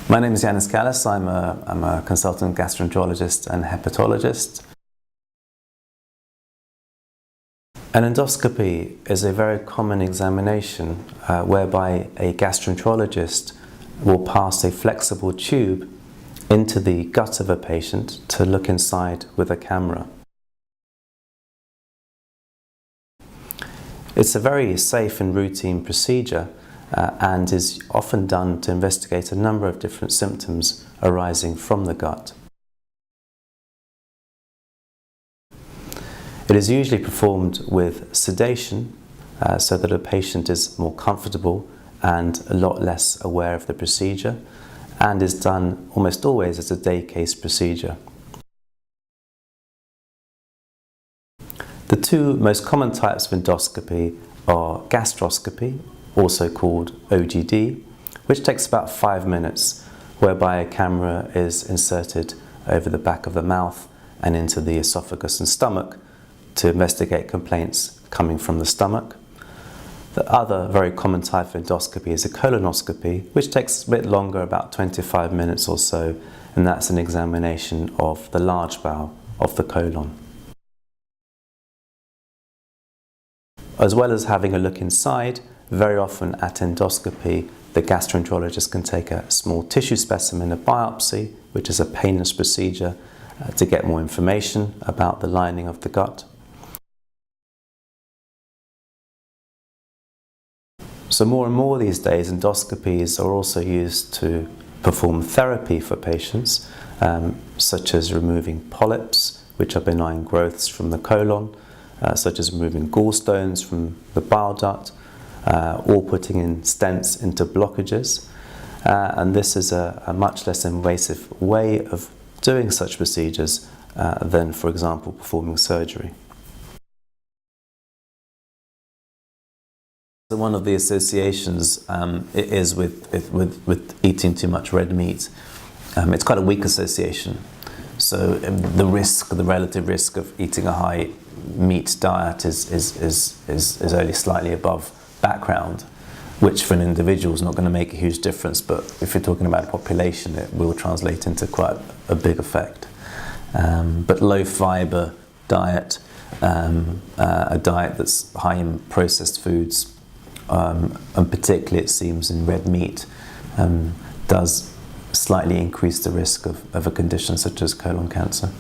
My name is Yiannis Kallis. I'm a consultant gastroenterologist and hepatologist. An endoscopy is a very common examination whereby a gastroenterologist will pass a flexible tube into the gut of a patient to look inside with a camera. It's a very safe and routine procedure and is often done to investigate a number of different symptoms arising from the gut. It is usually performed with sedation so that a patient is more comfortable and a lot less aware of the procedure, and is done almost always as a day case procedure. The two most common types of endoscopy are gastroscopy, also called OGD, which takes about 5 minutes, whereby a camera is inserted over the back of the mouth and into the esophagus and stomach to investigate complaints coming from the stomach. The other very common type of endoscopy is a colonoscopy, which takes a bit longer, about 25 minutes or so, and that's an examination of the large bowel of the colon. As well as having a look inside, very often at endoscopy, the gastroenterologist can take a small tissue specimen, a biopsy, which is a painless procedure to get more information about the lining of the gut. So more and more these days, endoscopies are also used to perform therapy for patients, such as removing polyps, which are benign growths from the colon, such as removing gallstones from the bile duct, or putting in stents into blockages. And this is a much less invasive way of doing such procedures than, for example, performing surgery. One of the associations is with eating too much red meat. It's quite a weak association. So the relative risk of eating a high meat diet is only slightly above background, which for an individual is not going to make a huge difference, but if you're talking about a population, it will translate into quite a big effect. But low fibre diet, a diet that's high in processed foods, and particularly it seems in red meat, does slightly increase the risk of a condition such as colon cancer.